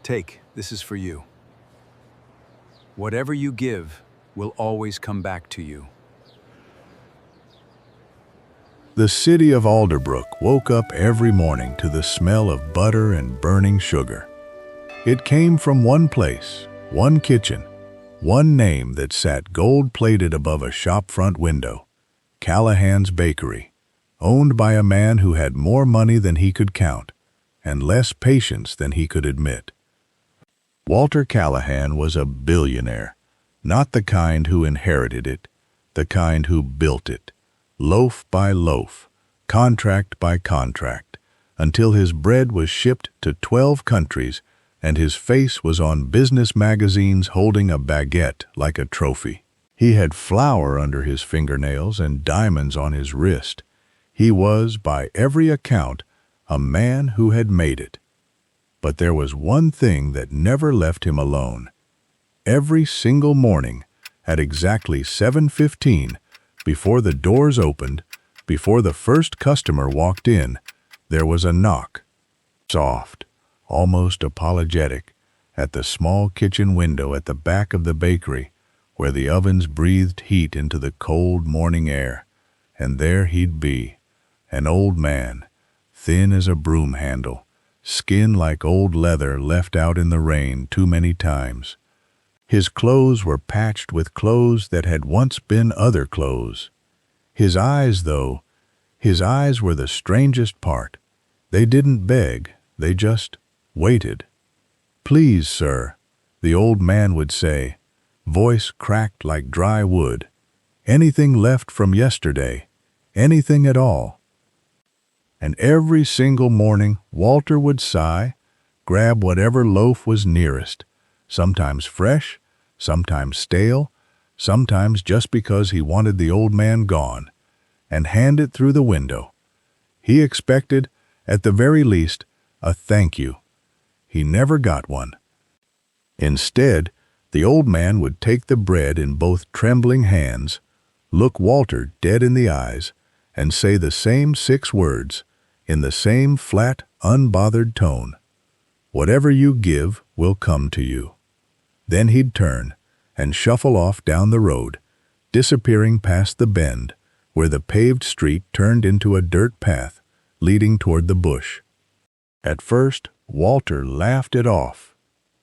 Take, this is for you. Whatever you give will always come back to you. The city of Alderbrook woke up every morning to the smell of butter and burning sugar. It came from one place, one kitchen, one name that sat gold-plated above a shop-front window: Callahan's Bakery, owned by a man who had more money than he could count and less patience than he could admit. Walter Callahan was a billionaire, not the kind who inherited it, the kind who built it, loaf by loaf, contract by contract, until his bread was shipped to 12 countries and his face was on business magazines holding a baguette like a trophy. He had flour under his fingernails and diamonds on his wrist. He was, by every account, a man who had made it. But there was one thing that never left him alone. Every single morning, at exactly 7:15, before the doors opened, before the first customer walked in, there was a knock, soft, almost apologetic, at the small kitchen window at the back of the bakery, where the ovens breathed heat into the cold morning air. And there he'd be, an old man, thin as a broom handle, skin like old leather left out in the rain too many times. His clothes were patched with clothes that had once been other clothes. His eyes, though, his eyes were the strangest part. They didn't beg, they just waited. "Please, sir," the old man would say, voice cracked like dry wood. "Anything left from yesterday? Anything at all?" And every single morning Walter would sigh, grab whatever loaf was nearest, sometimes fresh, sometimes stale, sometimes just because he wanted the old man gone, and hand it through the window. He expected, at the very least, a thank you. He never got one. Instead, the old man would take the bread in both trembling hands, look Walter dead in the eyes, and say the same 6 words, in the same flat, unbothered tone: "Whatever you give will come to you." Then he'd turn and shuffle off down the road, disappearing past the bend, where the paved street turned into a dirt path leading toward the bush. At first, Walter laughed it off.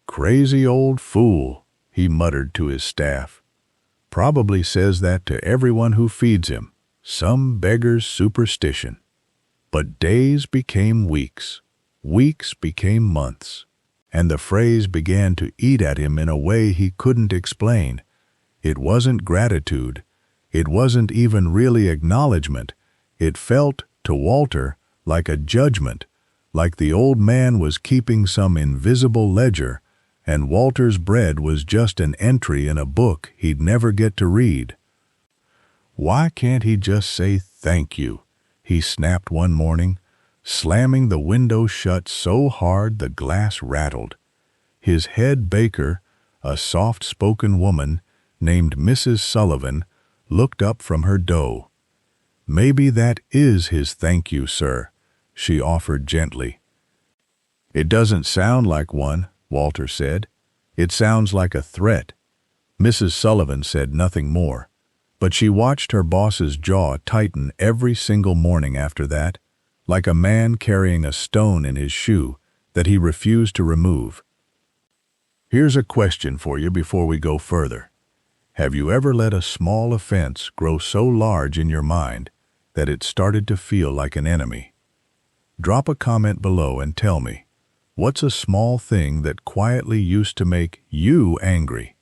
"Crazy old fool," he muttered to his staff. "Probably says that to everyone who feeds him. Some beggar's superstition." But days became weeks, weeks became months, and the phrase began to eat at him in a way he couldn't explain. It wasn't gratitude. It wasn't even really acknowledgement. It felt, to Walter, like a judgment, like the old man was keeping some invisible ledger, and Walter's bread was just an entry in a book he'd never get to read. "Why can't he just say thank you?" he snapped one morning, slamming the window shut so hard the glass rattled. His head baker, a soft-spoken woman named Mrs. Sullivan, looked up from her dough. "Maybe that is his thank you, sir," she offered gently. "It doesn't sound like one," Walter said. "It sounds like a threat." Mrs. Sullivan said nothing more, but she watched her boss's jaw tighten every single morning after that, like a man carrying a stone in his shoe that he refused to remove. "Here's a question for you before we go further. Have you ever let a small offense grow so large in your mind that it started to feel like an enemy? Drop a comment below and tell me, what's a small thing that quietly used to make you angry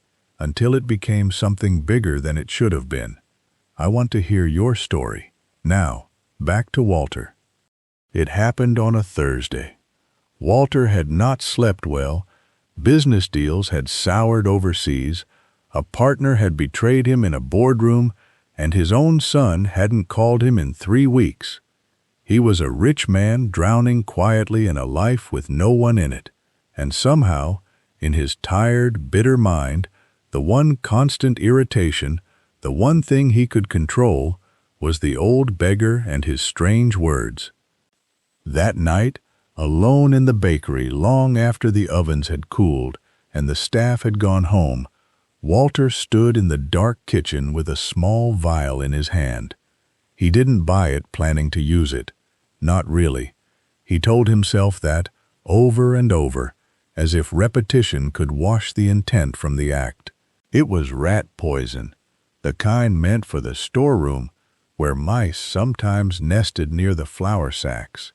until it became something bigger than it should have been? I want to hear your story. Now, back to Walter. It happened on a Thursday. Walter had not slept well. Business deals had soured overseas. A partner had betrayed him in a boardroom, and his own son hadn't called him in 3 weeks. He was a rich man drowning quietly in a life with no one in it, and somehow, in his tired, bitter mind, the one constant irritation, the one thing he could control, was the old beggar and his strange words. That night, Alone in the bakery long after the ovens had cooled and the staff had gone home, Walter stood in the dark kitchen with a small vial in his hand. He didn't buy it planning to use it. Not really. He told himself that, over and over, as if repetition could wash the intent from the act. It was rat poison, the kind meant for the storeroom where mice sometimes nested near the flour sacks.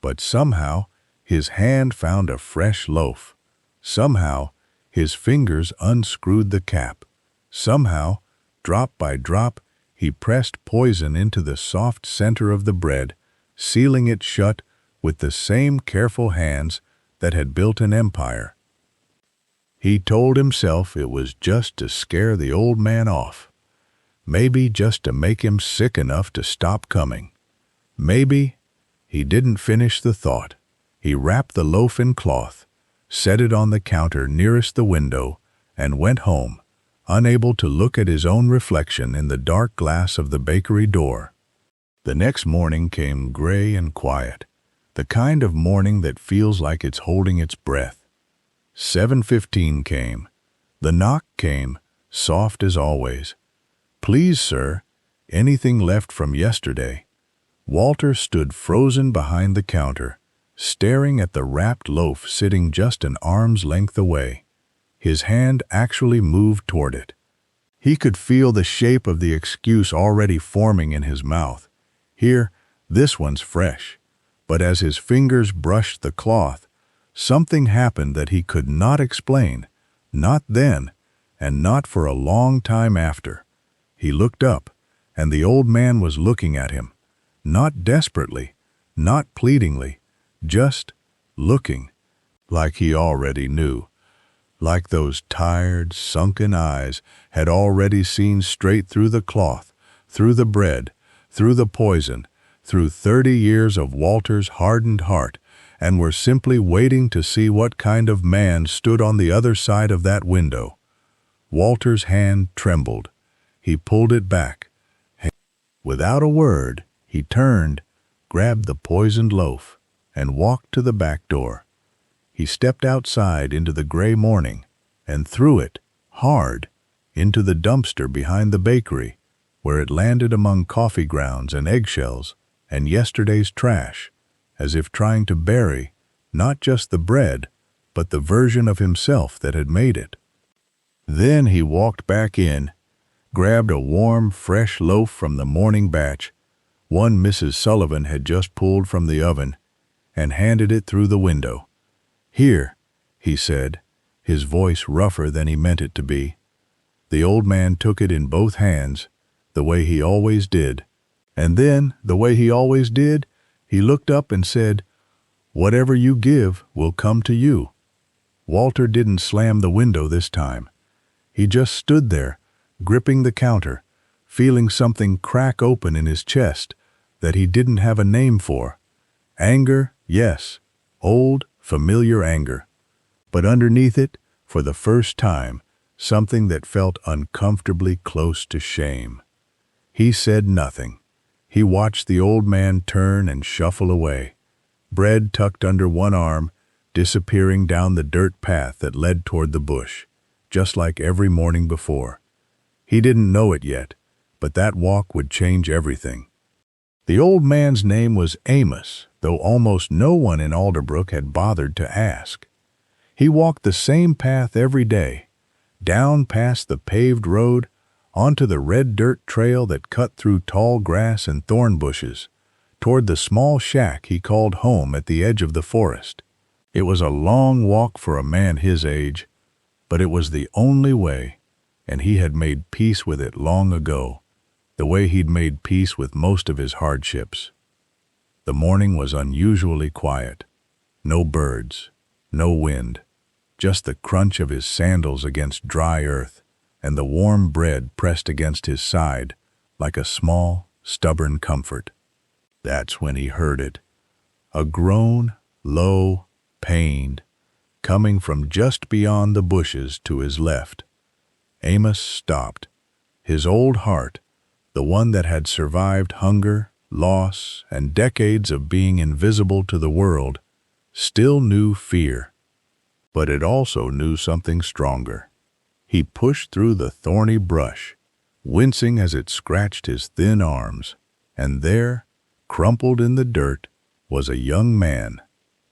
But somehow his hand found a fresh loaf. Somehow his fingers unscrewed the cap. Somehow, drop by drop, he pressed poison into the soft center of the bread, sealing it shut with the same careful hands that had built an empire. He told himself it was just to scare the old man off. Maybe just to make him sick enough to stop coming. Maybe. He didn't finish the thought. He wrapped the loaf in cloth, set it on the counter nearest the window, and went home, unable to look at his own reflection in the dark glass of the bakery door. The next morning came gray and quiet, the kind of morning that feels like it's holding its breath. 7:15 came. The knock came, soft as always. "Please, sir, anything left from yesterday?" Walter stood frozen behind the counter, staring at the wrapped loaf sitting just an arm's length away. His hand actually moved toward it. He could feel the shape of the excuse already forming in his mouth. "Here, this one's fresh." But as his fingers brushed the cloth, something happened that he could not explain, not then, and not for a long time after. He looked up, and the old man was looking at him. Not desperately, not pleadingly, just looking, like he already knew. Like those tired, sunken eyes had already seen straight through the cloth, through the bread, through the poison, through 30 years of Walter's hardened heart, and were simply waiting to see what kind of man stood on the other side of that window. Walter's hand trembled. He pulled it back. Without a word, he turned, grabbed the poisoned loaf, and walked to the back door. He stepped outside into the gray morning and threw it, hard, into the dumpster behind the bakery, where it landed among coffee grounds and eggshells and yesterday's trash, as if trying to bury not just the bread, but the version of himself that had made it. Then he walked back in, grabbed a warm, fresh loaf from the morning batch, one Mrs. Sullivan had just pulled from the oven, and handed it through the window. "Here," he said, his voice rougher than he meant it to be. The old man took it in both hands, the way he always did, and then, the way he always did, he looked up and said, "Whatever you give will come to you." Walter didn't slam the window this time. He just stood there, gripping the counter, feeling something crack open in his chest that he didn't have a name for. Anger, yes, old, familiar anger. But underneath it, for the first time, something that felt uncomfortably close to shame. He said nothing. He watched the old man turn and shuffle away, bread tucked under one arm, disappearing down the dirt path that led toward the bush, just like every morning before. He didn't know it yet, but that walk would change everything. The old man's name was Amos, though almost no one in Alderbrook had bothered to ask. He walked the same path every day, down past the paved road, onto the red dirt trail that cut through tall grass and thorn bushes, toward the small shack he called home at the edge of the forest. It was a long walk for a man his age, but it was the only way, and he had made peace with it long ago, the way he'd made peace with most of his hardships. The morning was unusually quiet. No birds, no wind, just the crunch of his sandals against dry earth, and the warm bread pressed against his side like a small, stubborn comfort. That's when he heard it. A groan, low, pained, coming from just beyond the bushes to his left. Amos stopped. His old heart, the one that had survived hunger, loss, and decades of being invisible to the world, still knew fear, but it also knew something stronger. He pushed through the thorny brush, wincing as it scratched his thin arms, and there, crumpled in the dirt, was a young man,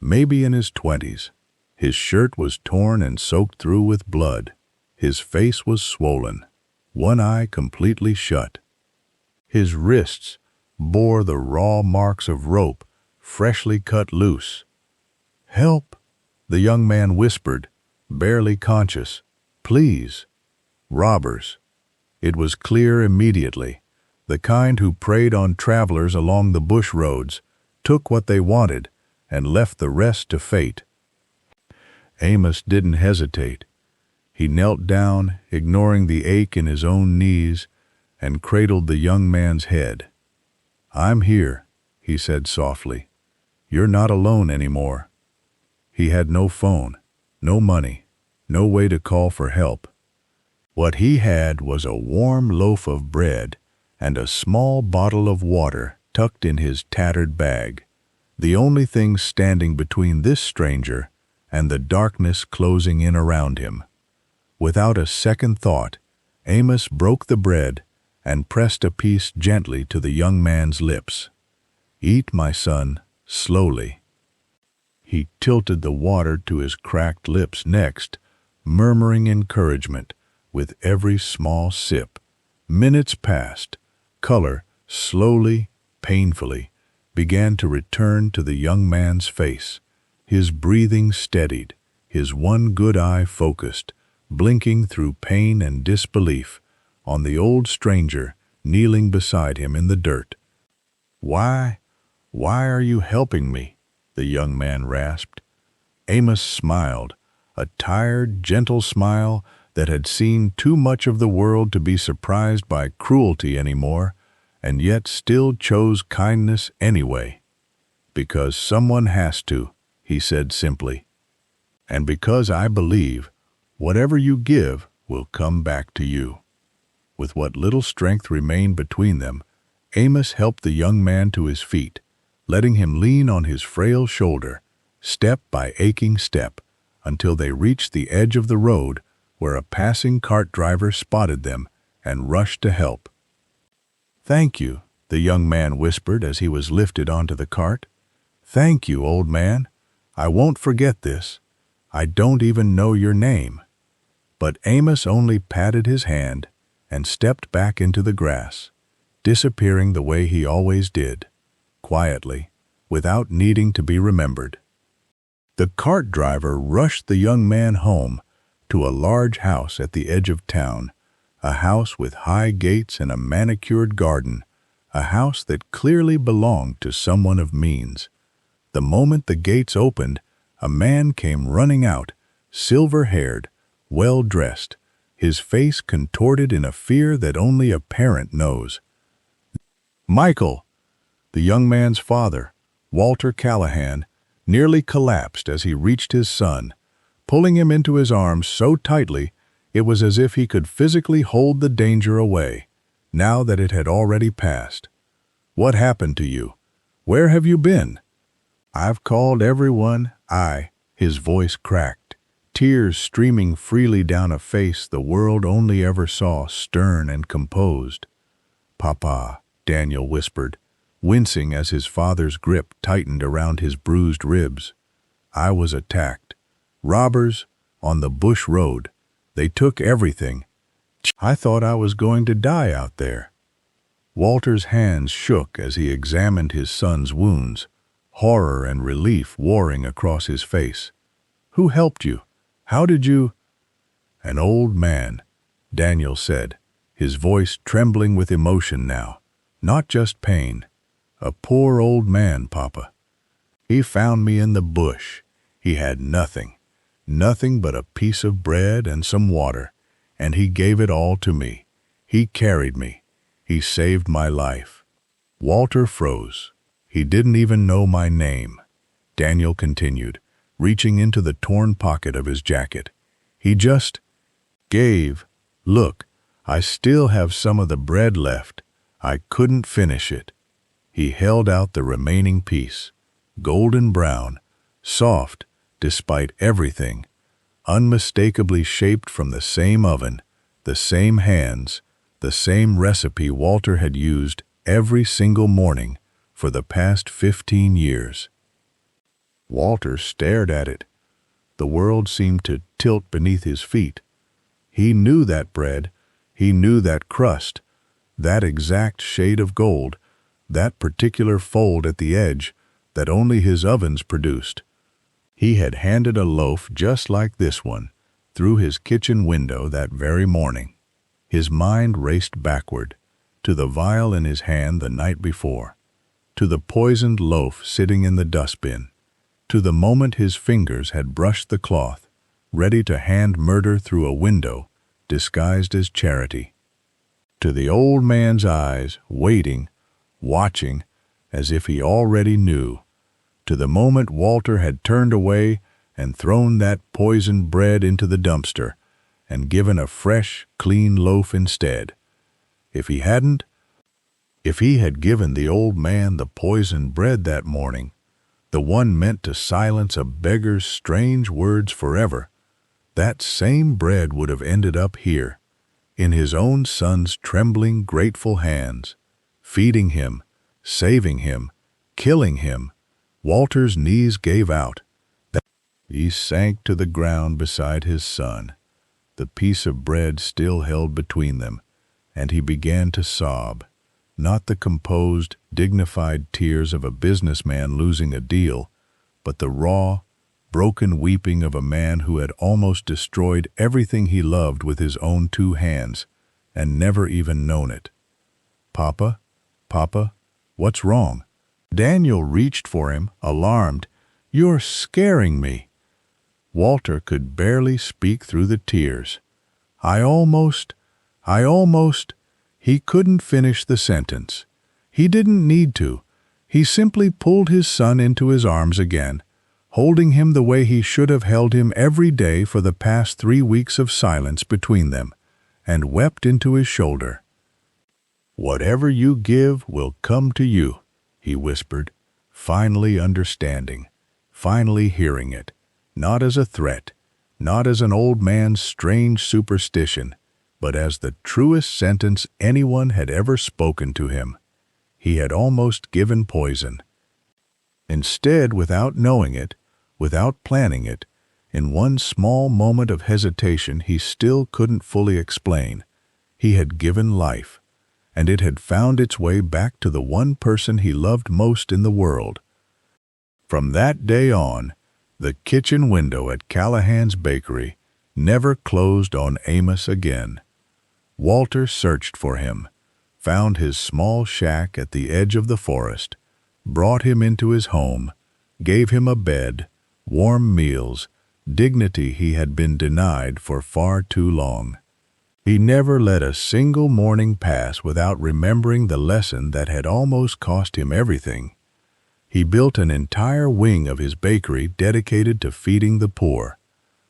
maybe in his 20s. His shirt was torn and soaked through with blood. His face was swollen, one eye completely shut. His wrists bore the raw marks of rope freshly cut loose. "Help," the young man whispered, barely conscious. "Please." Robbers. It was clear immediately. The kind who preyed on travelers along the bush roads, took what they wanted, and left the rest to fate. Amos didn't hesitate. He knelt down, ignoring the ache in his own knees, and cradled the young man's head. "I'm here," he said softly. "You're not alone anymore." He had no phone, no money, no way to call for help. What he had was a warm loaf of bread and a small bottle of water tucked in his tattered bag, the only thing standing between this stranger and the darkness closing in around him. Without a second thought, Amos broke the bread and pressed a piece gently to the young man's lips. "Eat, my son, slowly." He tilted the water to his cracked lips next, murmuring encouragement with every small sip. Minutes passed. Color, slowly, painfully, began to return to the young man's face. His breathing steadied, his one good eye focused, blinking through pain and disbelief, on the old stranger kneeling beside him in the dirt. Why are you helping me?" the young man rasped. Amos smiled, a tired, gentle smile that had seen too much of the world to be surprised by cruelty anymore, and yet still chose kindness anyway. "Because someone has to," he said simply. "And because I believe whatever you give will come back to you." With what little strength remained between them, Amos helped the young man to his feet, letting him lean on his frail shoulder, step by aching step, until they reached the edge of the road where a passing cart driver spotted them and rushed to help. "Thank you," the young man whispered as he was lifted onto the cart. "Thank you, old man. I won't forget this. I don't even know your name." But Amos only patted his hand and stepped back into the grass, disappearing the way he always did, quietly, without needing to be remembered. The cart driver rushed the young man home to a large house at the edge of town, a house with high gates and a manicured garden, a house that clearly belonged to someone of means. The moment the gates opened, a man came running out, silver-haired, well-dressed, his face contorted in a fear that only a parent knows. Michael, the young man's father, Walter Callahan, nearly collapsed as he reached his son, pulling him into his arms so tightly it was as if he could physically hold the danger away, now that it had already passed. "What happened to you? Where have you been?" "I've called everyone." His voice cracked, tears streaming freely down a face the world only ever saw stern and composed. "Papa," Daniel whispered, wincing as his father's grip tightened around his bruised ribs. "I was attacked. Robbers, on the bush road. They took everything. I thought I was going to die out there." Walter's hands shook as he examined his son's wounds, horror and relief warring across his face. "Who helped you? How did you—" "An old man," Daniel said, his voice trembling with emotion now, not just pain. "A poor old man, Papa. He found me in the bush. He had nothing but a piece of bread and some water, and he gave it all to me. He carried me. He saved my life." Walter froze. "He didn't even know my name," Daniel continued, reaching into the torn pocket of his jacket. "He just gave. Look, I still have some of the bread left. I couldn't finish it." He held out the remaining piece, golden brown, soft despite everything, unmistakably shaped from the same oven, the same hands, the same recipe Walter had used every single morning for the past 15 years. Walter stared at it. The world seemed to tilt beneath his feet. He knew that bread, he knew that crust, that exact shade of gold, that particular fold at the edge that only his ovens produced. He had handed a loaf just like this one through his kitchen window that very morning. His mind raced backward, to the vial in his hand the night before, to the poisoned loaf sitting in the dustbin, to the moment his fingers had brushed the cloth, ready to hand murder through a window disguised as charity, to the old man's eyes waiting, watching, as if he already knew, to the moment Walter had turned away and thrown that poisoned bread into the dumpster and given a fresh, clean loaf instead. If he hadn't, if he had given the old man the poisoned bread that morning, the one meant to silence a beggar's strange words forever, that same bread would have ended up here, in his own son's trembling, grateful hands, feeding him, saving him, killing him. Walter's knees gave out. He sank to the ground beside his son, the piece of bread still held between them, and he began to sob, not the composed, dignified tears of a businessman losing a deal, but the raw, broken weeping of a man who had almost destroyed everything he loved with his own 2 hands and never even known it. "Papa, Papa, what's wrong?" Daniel reached for him, alarmed. "You're scaring me." Walter could barely speak through the tears. I almost... He couldn't finish the sentence. He didn't need to. He simply pulled his son into his arms again, holding him the way he should have held him every day for the past 3 weeks of silence between them, and wept into his shoulder. "Whatever you give will come to you," he whispered, finally understanding, finally hearing it, not as a threat, not as an old man's strange superstition, but as the truest sentence anyone had ever spoken to him. He had almost given poison. Instead, without knowing it, without planning it, in one small moment of hesitation he still couldn't fully explain, he had given life, and it had found its way back to the one person he loved most in the world. From that day on, the kitchen window at Callahan's Bakery never closed on Amos again. Walter searched for him, found his small shack at the edge of the forest, brought him into his home, gave him a bed, warm meals, dignity he had been denied for far too long. He never let a single morning pass without remembering the lesson that had almost cost him everything. He built an entire wing of his bakery dedicated to feeding the poor.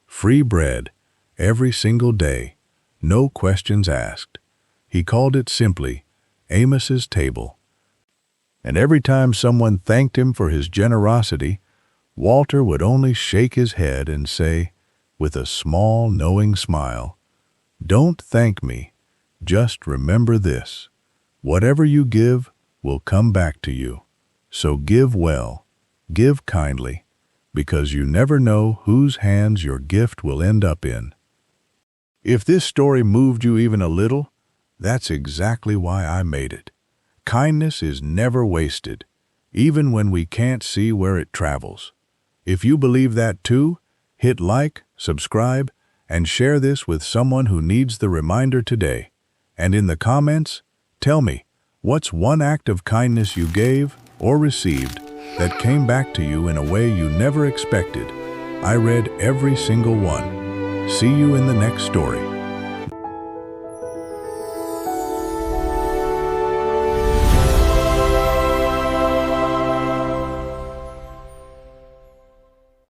Free bread, every single day, no questions asked. He called it simply Amos's Table. And every time someone thanked him for his generosity, Walter would only shake his head and say, with a small, knowing smile, "Don't thank me. Just remember this. Whatever you give will come back to you. So give well, give kindly, because you never know whose hands your gift will end up in." If this story moved you even a little, that's exactly why I made it. Kindness is never wasted, even when we can't see where it travels. If you believe that too, hit like, subscribe, and share this with someone who needs the reminder today. And in the comments, tell me, what's one act of kindness you gave or received that came back to you in a way you never expected? I read every single one. See you in the next story.